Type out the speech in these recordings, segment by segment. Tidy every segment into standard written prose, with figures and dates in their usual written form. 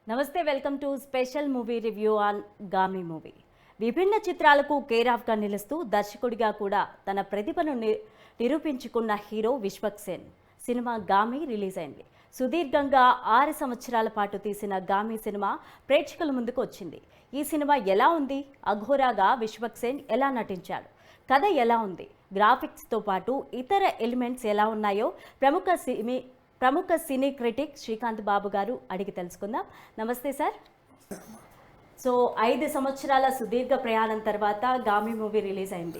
నమస్తే, welcome to special movie review on Gaami movie. విభిన్న చిత్రాలకు కేర్ ఆఫ్గా నిలుస్తూ దర్శకుడిగా కూడా తన ప్రతిభను నిరూపించుకున్న hero Vishwaksen cinema Gaami release అయింది. సుదీర్ఘంగా 6 సంవత్సరాల పాటు తీసిన గామి సినిమా ప్రేక్షకుల ముందుకు వచ్చింది. ఈ సినిమా ఎలా ఉంది? అఘోరాగా విశ్వక్సేన్ ఎలా నటించాడు? కథ ఎలా ఉంది? గ్రాఫిక్స్తో పాటు ఇతర ఎలిమెంట్స్ ఎలా ఉన్నాయో ప్రముఖ సినీ క్రిటిక్ శ్రీకాంత్ బాబు గారు అడిగి తెలుసుకుందాం. నమస్తే సార్. సో 5 సంవత్సరాల సుదీర్ఘ ప్రయాణం తర్వాత గామి మూవీ రిలీజ్ అయింది.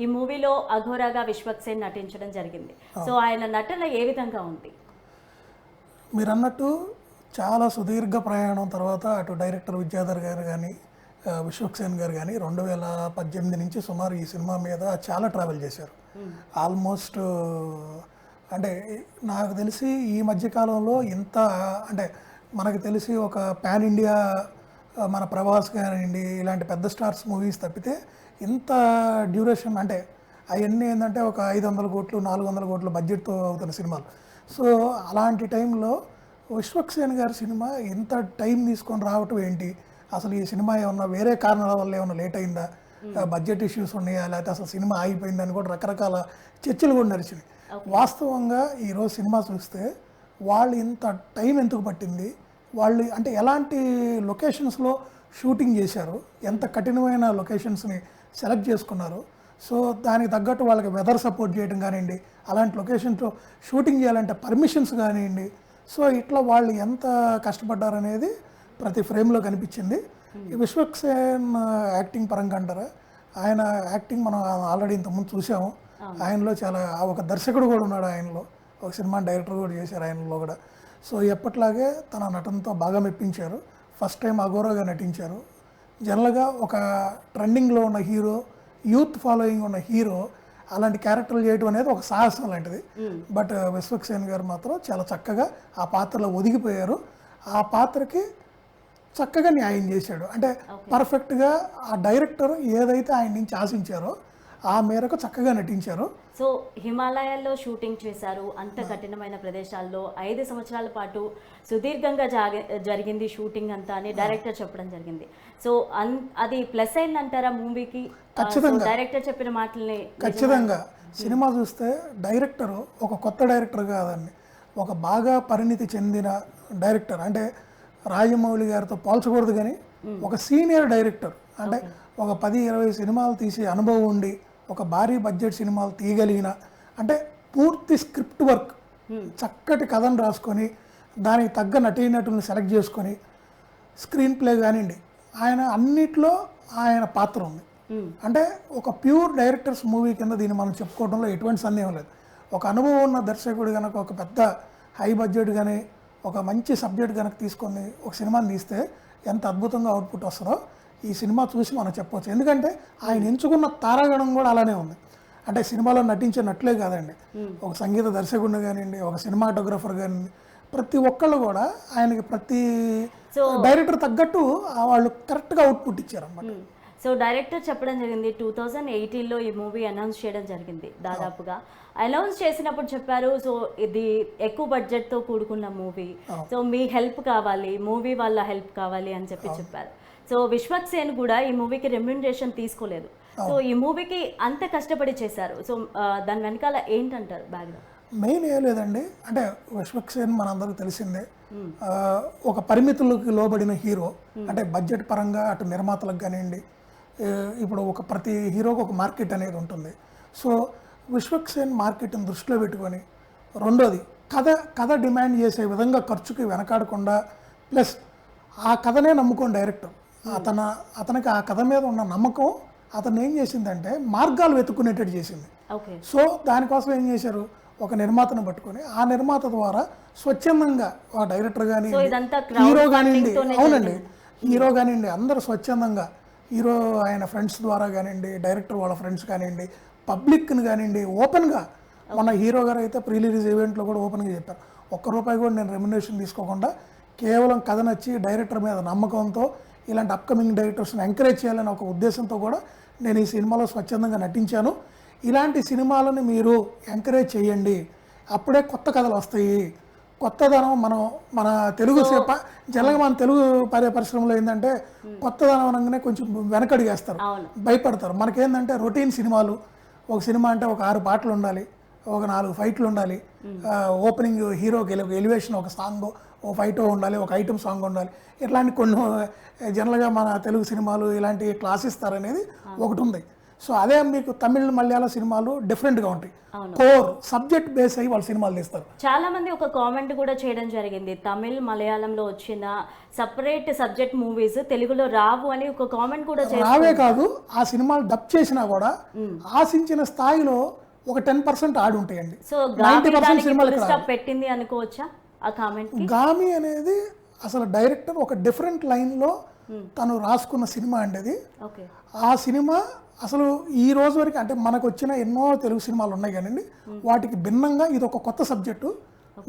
ఈ మూవీలో అఘోరాగా విశ్వక్సేన్ నటించడం జరిగింది. సో ఆయన నటన ఏ విధంగా ఉంది? మీరు అన్నట్టు చాలా సుదీర్ఘ ప్రయాణం తర్వాత అటు డైరెక్టర్ విద్యాధర్ గారు కానీ విశ్వక్సేన్ గారు కానీ 2018 నుంచి సుమారు ఈ సినిమా మీద చాలా ట్రావెల్ చేశారు. ఆల్మోస్ట్ అంటే నాకు తెలిసి ఈ మధ్యకాలంలో ఇంత అంటే మనకు తెలిసి ఒక పాన్ ఇండియా మన ప్రభాస్ కానివ్వండి ఇలాంటి పెద్ద స్టార్స్ మూవీస్ తప్పితే ఇంత డ్యూరేషన్ అంటే అవన్నీ ఏంటంటే ఒక 500 కోట్లు 400 కోట్ల బడ్జెట్తో అవుతున్న సినిమాలు. సో అలాంటి టైంలో విశ్వక్సేన్ గారి సినిమా ఇంత టైం తీసుకొని రావటం ఏంటి, అసలు ఈ సినిమా ఏమన్నా వేరే కారణాల వల్ల ఏమన్నా లేట్ అయిందా, బడ్జెట్ ఇష్యూస్ ఉన్నాయా, లేకపోతే అసలు సినిమా ఆగిపోయిందని కూడా రకరకాల చర్చలు కూడా నడిచినాయి. వాస్తవంగా ఈరోజు సినిమా చూస్తే వాళ్ళు ఇంత టైం ఎందుకు పట్టింది, వాళ్ళు అంటే ఎలాంటి లొకేషన్స్లో షూటింగ్ చేశారు, ఎంత కఠినమైన లొకేషన్స్ని సెలెక్ట్ చేసుకున్నారు. సో దానికి తగ్గట్టు వాళ్ళకి వెదర్ సపోర్ట్ చేయడం కానివ్వండి, అలాంటి లొకేషన్స్లో షూటింగ్ చేయాలంటే పర్మిషన్స్ కానివ్వండి, సో ఇట్లా వాళ్ళు ఎంత కష్టపడ్డారనేది ప్రతి ఫ్రేమ్లో కనిపించింది. ఈ విశ్వక్సేన్ యాక్టింగ్ పరంగా అంటారా, ఆయన యాక్టింగ్ మనం ఆల్రెడీ ఇంతకుముందు చూసాము. ఆయనలో చాలా ఒక దర్శకుడు కూడా ఉన్నాడు, ఆయనలో ఒక సినిమా డైరెక్టర్ కూడా చేశారు ఆయనలో కూడా. సో ఎప్పట్లాగే తన నటనతో బాగా మెప్పించారు. ఫస్ట్ టైం అఘోరాగా నటించారు. జనరల్గా ఒక ట్రెండింగ్లో ఉన్న హీరో, యూత్ ఫాలోయింగ్ ఉన్న హీరో అలాంటి క్యారెక్టర్లు చేయడం అనేది ఒక సాహసం లాంటిది. బట్ విశ్వక్సేన్ గారు మాత్రం చాలా చక్కగా ఆ పాత్రలో ఒదిగిపోయారు. ఆ పాత్రకి చక్కగా న్యాయం చేశాడు. అంటే పర్ఫెక్ట్గా ఆ డైరెక్టర్ ఏదైతే ఆయన నుంచి ఆశించారో ఆ మేరకు చక్కగా నటించారు. సో హిమాలయాల్లో షూటింగ్ చేశారు, అంత కఠినమైన ప్రదేశాల్లో 5 సంవత్సరాల పాటు సుదీర్ఘంగా జరిగింది షూటింగ్ అంతా అని డైరెక్టర్ చెప్పడం జరిగింది. సో అది ప్లస్ అయిందంటారా మూవీకి? ఖచ్చితంగా డైరెక్టర్ చెప్పిన మాటల్ని ఖచ్చితంగా సినిమా చూస్తే డైరెక్టర్ ఒక కొత్త డైరెక్టర్ కాదండి, ఒక బాగా పరిణితి చెందిన డైరెక్టర్. అంటే రాజమౌళి గారితో పోల్చకూడదు కానీ ఒక సీనియర్ డైరెక్టర్, అంటే ఒక 10-20 సినిమాలు తీసే అనుభవం ఉండి ఒక భారీ బడ్జెట్ సినిమాలు తీయగలిగిన, అంటే పూర్తి స్క్రిప్ట్ వర్క్, చక్కటి కథను రాసుకొని దానికి తగ్గ నటీనటులను సెలెక్ట్ చేసుకొని స్క్రీన్ ప్లే కానివ్వండి, ఆయన అన్నిట్లో ఆయన పాత్ర ఉంది. అంటే ఒక ప్యూర్ డైరెక్టర్స్ మూవీ కింద దీన్ని మనం చెప్పుకోవడంలో ఎటువంటి సందేహం లేదు. ఒక అనుభవం ఉన్న దర్శకుడు కనుక ఒక పెద్ద హై బడ్జెట్ కానీ ఒక మంచి సబ్జెక్ట్ కనుక తీసుకొని ఒక సినిమాని తీస్తే ఎంత అద్భుతంగా అవుట్పుట్ వస్తుందో ఈ సినిమా చూసి మనం చెప్పవచ్చు. ఎందుకంటే ఆయన ఎంచుకున్న తారాగణం కూడా అలానే ఉంది. అంటే సినిమాలో నటించినట్లే కాదండి, ఒక సంగీత దర్శకుడిని కానివ్వండి, ఒక సినిమాటోగ్రఫర్ కానివ్వండి, ప్రతి ఒక్కళ్ళు కూడా ఆయనకి ప్రతి డైరెక్టర్ తగ్గట్టు వాళ్ళు కరెక్ట్గా అవుట్పుట్ ఇచ్చారన్నమాట. సో డైరెక్టర్ చెప్పడం జరిగింది 2018లో ఈ మూవీ అనౌన్స్ చేయడం జరిగింది. దాదాపుగా అనౌన్స్ చేసినప్పుడు చెప్పారు, సో ఇది ఎక్కువ బడ్జెట్తో కూడుకున్న మూవీ, సో మీ హెల్ప్ కావాలి, మూవీ వాళ్ళ హెల్ప్ కావాలి అని చెప్పారు. సో విశ్వక్సేన్ కూడా ఈ మూవీకి రెమ్యూనరేషన్ తీసుకోలేదు. సో ఈ మూవీకి అంత కష్టపడి చేశారు. సో దాని వెనకాల ఏంటంటారు బ్యాక్గ్రౌండ్? మెయిన్ ఏం లేదండి, అంటే విశ్వక్సేన్ మనందరికీ తెలిసిందే, ఒక పరిమితులకు లోబడిన హీరో. అంటే బడ్జెట్ పరంగా అటు నిర్మాతలకు కానివ్వండి, ఇప్పుడు ఒక ప్రతి హీరోకి ఒక మార్కెట్ అనేది ఉంటుంది. సో విశ్వక్సేన్ మార్కెట్ని దృష్టిలో పెట్టుకొని, రెండోది కథ డిమాండ్ చేసే విధంగా ఖర్చుకి వెనకాడకుండా, ప్లస్ ఆ కథనే నమ్ముకోని డైరెక్టర్, అతనికి ఆ కథ మీద ఉన్న నమ్మకం అతను ఏం చేసిందంటే మార్గాలు వెతుక్కునేటట్టు చేసింది. సో దానికోసం ఏం చేశారు, ఒక నిర్మాతను పట్టుకొని ఆ నిర్మాత ద్వారా స్వచ్ఛందంగా ఆ డైరెక్టర్ కానీ హీరో కానివ్వండి, అవునండి హీరో కానివ్వండి, అందరూ స్వచ్ఛందంగా హీరో ఆయన ఫ్రెండ్స్ ద్వారా కానివ్వండి, డైరెక్టర్ వాళ్ళ ఫ్రెండ్స్ కానివ్వండి, పబ్లిక్ని కానివ్వండి, ఓపెన్గా మన హీరో గారు అయితే ప్రీ రిలీజ్ ఈవెంట్లో కూడా ఓపెన్గా చెప్పారు, ₹1 కూడా నేను రెమ్యునరేషన్ తీసుకోకుండా కేవలం కథ నచ్చి డైరెక్టర్ మీద నమ్మకంతో ఇలాంటి అప్కమింగ్ డైరెక్టర్స్ని ఎంకరేజ్ చేయాలని ఒక ఉద్దేశంతో కూడా నేను ఈ సినిమాలో స్వచ్ఛందంగా నటించాను. ఇలాంటి సినిమాలను మీరు ఎంకరేజ్ చేయండి, అప్పుడే కొత్త కథలు వస్తాయి, కొత్తదనం మన తెలుగు జనరల్గా మన తెలుగు పరిశ్రమలో ఏంటంటే కొత్తదనం అనగానే కొంచెం వెనకడిగేస్తారు, భయపడతారు. మనకేంటంటే రొటీన్ సినిమాలు, ఒక సినిమా అంటే ఒక 6 పాటలు ఉండాలి, ఒక 4 ఫైట్లు ఉండాలి, ఓపెనింగ్ హీరోకి ఎలివేషన్ ఒక సాంగ్, ఓ ఫైటో ఉండాలి, ఒక ఐటమ్ సాంగ్ ఉండాలి, ఇట్లాంటి కొన్ని జనరల్గా మన తెలుగు సినిమాలు ఇలాంటి క్లాస్ ఇస్తారనేది ఒకటి ఉంది. సో అదే మీకు తమిళ్ మలయాళ సినిమాలు డిఫరెంట్గా ఉంటాయి, కోర్ సబ్జెక్ట్ బేస్ అయ్యి వాళ్ళు సినిమాలు తీస్తారు. చాలా మంది ఒక కామెంట్ కూడా చేయడం జరిగింది, తమిళ్ మలయాళంలో వచ్చిన సపరేట్ సబ్జెక్ట్ మూవీస్ తెలుగులో రావు అని ఒక కామెంట్ కూడా రావే కాదు, ఆ సినిమాలు డబ్ చేసినా కూడా ఆశించిన స్థాయిలో ఒక 10% ఆడి ఉంటాయండి. సో 90% సినిమాలు పెట్టింది అనుకోవచ్చా ఆ కామెంట్? గామి అనేది అసలు డైరెక్టర్ ఒక డిఫరెంట్ లైన్లో తను రాసుకున్న సినిమా అండి అది. ఆ సినిమా అసలు ఈ రోజు వరకు అంటే మనకు వచ్చిన ఎన్నో తెలుగు సినిమాలు ఉన్నాయి కానివ్వండి, వాటికి భిన్నంగా ఇది ఒక కొత్త సబ్జెక్టు.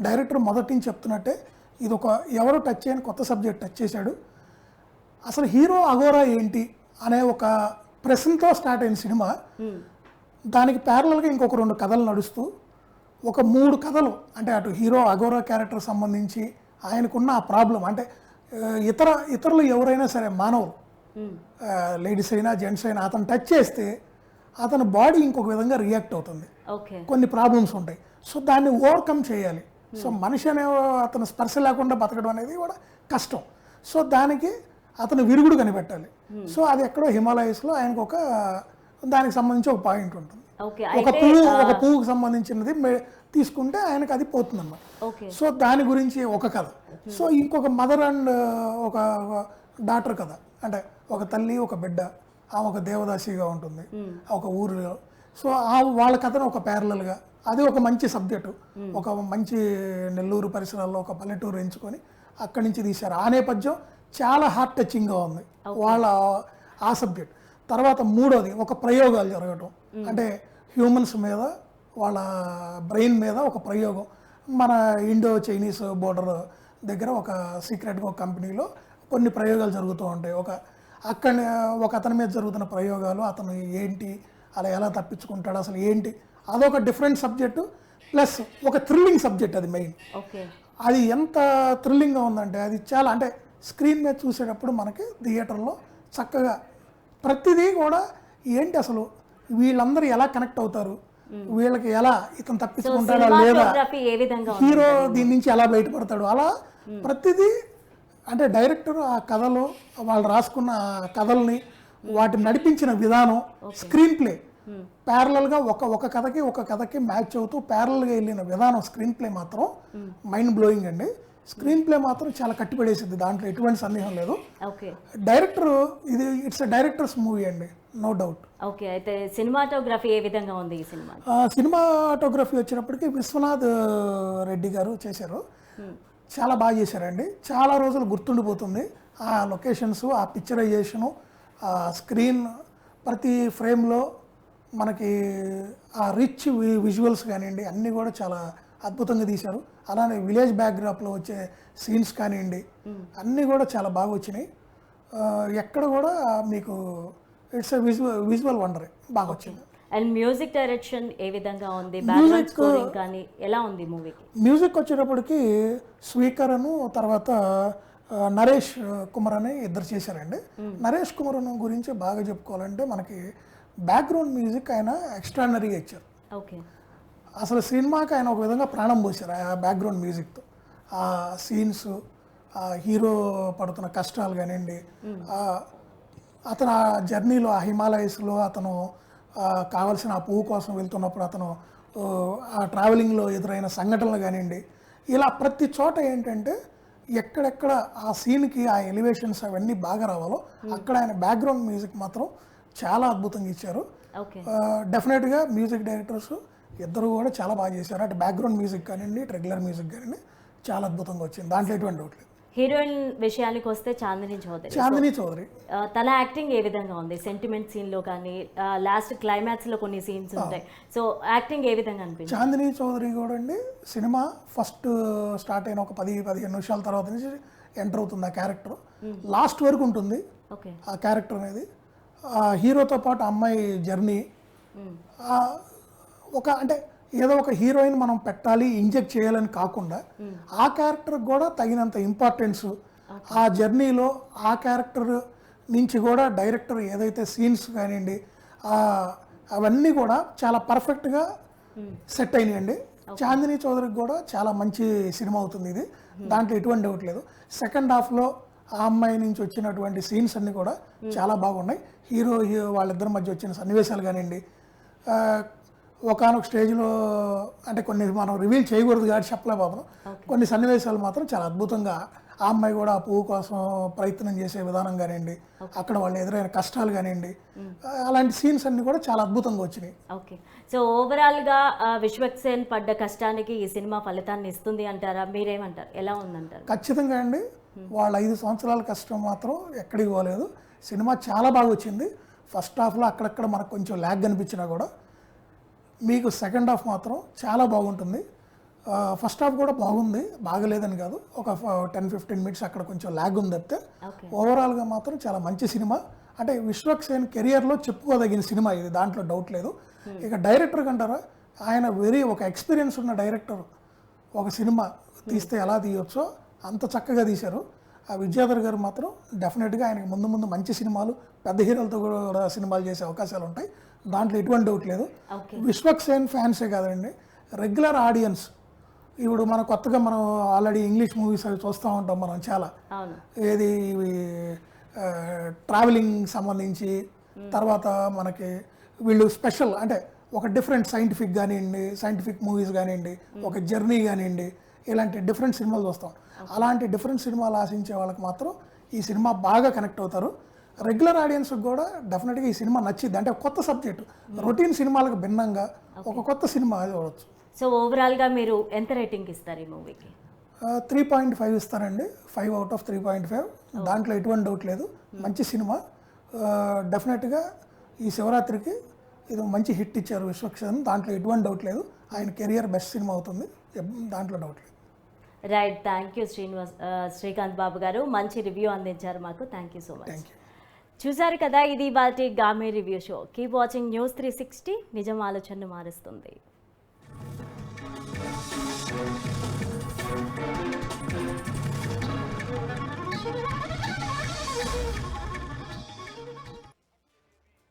డైరెక్టర్ మొదటి నుంచి చెప్తున్నట్టే ఇది ఒక ఎవరు టచ్ చేయని కొత్త సబ్జెక్ట్ టచ్ చేశాడు. అసలు హీరో అఘోరా ఏంటి అనే ఒక ప్రశ్నతో స్టార్ట్ అయిన సినిమా, దానికి ప్యారలల్గా ఇంకొక 2 కథలు నడుస్తూ ఒక 3 కథలు అంటే అటు హీరో అఘోరా క్యారెక్టర్ సంబంధించి ఆయనకున్న ఆ ప్రాబ్లం అంటే ఇతరులు ఎవరైనా సరే మానవులు, లేడీస్ అయినా జెంట్స్ అయినా అతను టచ్ చేస్తే అతని బాడీ ఇంకొక విధంగా రియాక్ట్ అవుతుంది, కొన్ని ప్రాబ్లమ్స్ ఉంటాయి. సో దాన్ని ఓవర్కమ్ చేయాలి. సో మనిషి అనే అతను స్పర్శ లేకుండా బతకడం అనేది కూడా కష్టం. సో దానికి అతను విరుగుడు కనిపెట్టాలి. సో అది ఎక్కడో హిమాలయస్లో ఆయనకు దానికి సంబంధించి ఒక పాయింట్ ఉంటుంది. ఒక పువ్వుకు సంబంధించినది తీసుకుంటే ఆయనకు అది పోతుంది అన్నమాట. సో దాని గురించి ఒక కథ. సో ఇంకొక మదర్ అండ్ ఒక డాటర్ కథ, అంటే ఒక తల్లి ఒక బిడ్డ, ఆమె ఒక దేవదాసిగా ఉంటుంది ఒక ఊరిలో. సో వాళ్ళ కథను ఒక ప్యారలల్గా అది ఒక మంచి సబ్జెక్టు, ఒక మంచి నెల్లూరు పరిసరాల్లో ఒక పల్లెటూరు ఎంచుకొని అక్కడి నుంచి తీశారు. ఆ నేపథ్యం చాలా హార్ట్ టచింగ్గా ఉంది వాళ్ళ ఆ సబ్జెక్ట్. తర్వాత మూడోది ఒక ప్రయోగాలు జరగటం, అంటే హ్యూమన్స్ మీద వాళ్ళ బ్రెయిన్ మీద ఒక ప్రయోగం. మన ఇండో చైనీస్ బోర్డర్ దగ్గర ఒక సీక్రెట్గా ఒక కంపెనీలో కొన్ని ప్రయోగాలు జరుగుతూ ఉంటాయి. ఒక అతని మీద జరుగుతున్న ప్రయోగాలు, అతను ఏంటి, అలా ఎలా తప్పించుకుంటాడు, అసలు ఏంటి, అదొక డిఫరెంట్ సబ్జెక్టు. ప్లస్ ఒక థ్రిల్లింగ్ సబ్జెక్ట్ అది మెయిన్. అది ఎంత థ్రిల్లింగ్గా ఉందంటే అది చాలా, అంటే స్క్రీన్ మీద చూసేటప్పుడు మనకి థియేటర్లో చక్కగా ప్రతిదీ కూడా ఏంటి అసలు వీళ్ళందరూ ఎలా కనెక్ట్ అవుతారు, వీళ్ళకి ఎలా ఇతను తప్పించుకుంటాడా లేదా, హీరో దీని నుంచి ఎలా బయటపడతాడు, అలా ప్రతిదీ. అంటే డైరెక్టర్ ఆ కథలో వాళ్ళు రాసుకున్న కథల్ని వాటిని నడిపించిన విధానం, స్క్రీన్ ప్లే ప్యారలల్గా ఒక కథకి మ్యాచ్ అవుతూ ప్యారలల్గా వెళ్ళిన విధానం, స్క్రీన్ ప్లే మాత్రం మైండ్ బ్లోయింగ్ అండి. స్క్రీన్ ప్లే మాత్రం చాలా కట్టిపడేసింది, దాంట్లో ఎటువంటి సందేహం లేదు. డైరెక్టర్ ఇది ఇట్స్ డైరెక్టర్స్ మూవీ అండి, నో డౌట్. ఓకే, అయితే సినిమాటోగ్రఫీ ఏ విధంగా ఉంది ఈ సినిమా? సినిమాటోగ్రఫీ వచ్చినప్పటికీ విశ్వనాథ్ రెడ్డి గారు చేశారు, చాలా బాగా చేశారండి. చాలా రోజులు గుర్తుండిపోతుంది ఆ లొకేషన్స్, ఆ పిక్చరైజేషను, ఆ స్క్రీన్ ప్రతి ఫ్రేమ్లో మనకి ఆ రిచ్ విజువల్స్ కానివ్వండి అన్నీ కూడా చాలా అద్భుతంగా తీశారు. అలానే విలేజ్ బ్యాక్డ్రాప్లో వచ్చే సీన్స్ కానివ్వండి అన్నీ కూడా చాలా బాగా వచ్చినాయి. ఎక్కడ కూడా మీకు ఇట్స్ విజువల్ వండర్, బాగా వచ్చింది. అండ్ మ్యూజిక్ డైరెక్షన్ ఏ విధంగా ఉంది, బ్యాక్గ్రౌండ్ స్కోరింగ్ కానీ ఎలా ఉంది మూవీకి? మ్యూజిక్ వచ్చేటప్పటికి స్వీకరను తర్వాత నరేష్ కుమార్ అని ఇద్దరు చేశారండి. నరేష్ కుమార్ గురించి బాగా చెప్పుకోవాలంటే మనకి బ్యాక్గ్రౌండ్ మ్యూజిక్ ఆయన ఎక్స్ట్రాడినరీగా ఇచ్చారు. అసలు సినిమాకి ఆయన ఒక విధంగా ప్రాణం పోసారు ఆ బ్యాక్గ్రౌండ్ మ్యూజిక్తో. ఆ సీన్స్, ఆ హీరో పడుతున్న కష్టాలు కానివ్వండి, అతను ఆ జర్నీలో ఆ హిమాలయస్లో అతను కావాల్సిన ఆ పువ్వు కోసం వెళ్తున్నప్పుడు అతను ఆ ట్రావెలింగ్లో ఎదురైన సంఘటనలు కానివ్వండి, ఇలా ప్రతి చోట ఏంటంటే ఎక్కడెక్కడ ఆ సీన్కి ఆ ఎలివేషన్స్ అవన్నీ బాగా రావాలో అక్కడ ఆయన బ్యాక్గ్రౌండ్ మ్యూజిక్ మాత్రం చాలా అద్భుతంగా ఇచ్చారు. డెఫినెట్గా మ్యూజిక్ డైరెక్టర్స్ ఇద్దరు కూడా చాలా బాగా చేశారు. అంటే బ్యాక్గ్రౌండ్ మ్యూజిక్ కానివ్వండి, రెగ్యులర్ మ్యూజిక్ కానివ్వండి చాలా అద్భుతంగా వచ్చింది, దాంట్లో ఎటువంటి డౌట్ లేదు. హీరోయిన్ విషయానికి వస్తే చాందిని చౌదరి తన యాక్టింగ్ ఏ విధంగా ఉంది? సెంటిమెంట్ సీన్ లో కానీ లాస్ట్ క్లైమాక్స్ లో కొన్ని సీన్స్ ఉంటాయి, సో యాక్టింగ్ ఏ విధంగా అనిపించింది? చాందిని చౌదరి కూడా అండి సినిమా ఫస్ట్ స్టార్ట్ అయిన ఒక 10-15 నిమిషాల తర్వాత నుంచి ఎంటర్ అవుతుంది ఆ క్యారెక్టర్, లాస్ట్ వరకు ఉంటుంది ఆ క్యారెక్టర్ అనేది. హీరోతో పాటు అమ్మాయి జర్నీ ఒక అంటే ఏదో ఒక హీరోయిన్ మనం పెట్టాలి ఇంజెక్ట్ చేయాలని కాకుండా ఆ క్యారెక్టర్కి కూడా తగినంత ఇంపార్టెన్స్, ఆ జర్నీలో ఆ క్యారెక్టర్ నుంచి కూడా డైరెక్టర్ ఏదైతే సీన్స్ కానివ్వండి అవన్నీ కూడా చాలా పర్ఫెక్ట్గా సెట్ అయినాయండి. చాందిని చౌదరికి కూడా చాలా మంచి సినిమా అవుతుంది ఇది, దాంట్లో ఎటువంటి డౌట్ లేదు. సెకండ్ హాఫ్లో ఆ అమ్మాయి నుంచి వచ్చినటువంటి సీన్స్ అన్నీ కూడా చాలా బాగున్నాయి. హీరో వాళ్ళిద్దరి మధ్య వచ్చిన సన్నివేశాలు కానివ్వండి, ఒకానొక స్టేజ్లో అంటే కొన్ని మనం రివీల్ చేయకూడదు కాబట్టి చెప్పలేకపోతున్నాం, కొన్ని సన్నివేశాలు మాత్రం చాలా అద్భుతంగా ఆ అమ్మాయి కూడా ఆ పువ్వు కోసం ప్రయత్నం చేసే విధానం కానివ్వండి, అక్కడ వాళ్ళు ఎదురైన కష్టాలు కానివ్వండి, అలాంటి సీన్స్ అన్ని కూడా చాలా అద్భుతంగా వచ్చినాయి. ఓకే, సో ఓవరాల్గా విశ్వక్సేన్ పడ్డ కష్టానికి ఈ సినిమా ఫలితాన్ని ఇస్తుంది అంటారా? మీరేమంటారు, ఎలా ఉందంటారు? ఖచ్చితంగా అండి, వాళ్ళ 5 సంవత్సరాల కష్టం మాత్రం ఎక్కడికి పోలేదు. సినిమా చాలా బాగా వచ్చింది. ఫస్ట్ హాఫ్లో అక్కడక్కడ మనకు కొంచెం ల్యాగ్ అనిపించినా కూడా మీకు సెకండ్ హాఫ్ మాత్రం చాలా బాగుంటుంది. ఫస్ట్ హాఫ్ కూడా బాగుంది, బాగలేదని కాదు, ఒక 10-15 మినిట్స్ అక్కడ కొంచెం ల్యాగ్ ఉంది తప్పితే ఓవరాల్గా మాత్రం చాలా మంచి సినిమా. అంటే విశ్వక్సేన్ కెరియర్లో చెప్పుకోదగిన సినిమా ఇది, దాంట్లో డౌట్ లేదు. ఇక డైరెక్టర్ కంటారా, ఆయన ఒక ఎక్స్పీరియన్స్ ఉన్న డైరెక్టర్ ఒక సినిమా తీస్తే ఎలా తీయొచ్చో అంత చక్కగా తీశారు. ఆ విద్యాధర్ గారు మాత్రం డెఫినెట్గా ఆయనకి ముందు ముందు మంచి సినిమాలు, పెద్ద హీరోలతో కూడా సినిమాలు చేసే అవకాశాలు ఉంటాయి, దాంట్లో ఎటువంటి డౌట్ లేదు. విశ్వక్సేన్ ఫ్యాన్సే కాదండి, రెగ్యులర్ ఆడియన్స్, ఇప్పుడు మన కొత్తగా మనం ఆల్రెడీ ఇంగ్లీష్ మూవీస్ అవి చూస్తూ ఉంటాం మనం చాలా, ఏది ట్రావెలింగ్ సంబంధించి, తర్వాత మనకి వీళ్ళు స్పెషల్ అంటే ఒక డిఫరెంట్ సైంటిఫిక్ కానివ్వండి, సైంటిఫిక్ మూవీస్ కానివ్వండి, ఒక జర్నీ కానివ్వండి, ఇలాంటి డిఫరెంట్ సినిమాలు చూస్తాం. అలాంటి డిఫరెంట్ సినిమాలు ఆశించే వాళ్ళకి మాత్రం ఈ సినిమా బాగా కనెక్ట్ అవుతారు. రెగ్యులర్ ఆడియన్స్కి కూడా డెఫినెట్గా ఈ సినిమా నచ్చింది. అంటే కొత్త సబ్జెక్టు, రొటీన్ సినిమాలకు భిన్నంగా ఒక కొత్త సినిమా చూడవచ్చు. సో ఓవరాల్గా మీరు ఎంత రేటింగ్ ఇస్తారు ఈ మూవీకి? 3.5 ఇస్తానండి, 5 out of 3.5. దాంట్లో ఎటువంటి డౌట్ లేదు, మంచి సినిమా. డెఫినెట్గా ఈ శివరాత్రికి ఇది మంచి హిట్ ఇచ్చారు విశ్వక్సేన్, దాంట్లో ఎటువంటి డౌట్ లేదు. ఆయన కెరియర్ బెస్ట్ సినిమా అవుతుంది, దాంట్లో డౌట్ లేదు. Right, thank you Srikanth Babu garu, మంచి రివ్యూ అందించారు మాకు. Thank you so much. చూసారు కదా, ఇది వాటి Gaami review show. Keep watching News 360, నిజం ఆలోచనను మారుస్తుంది.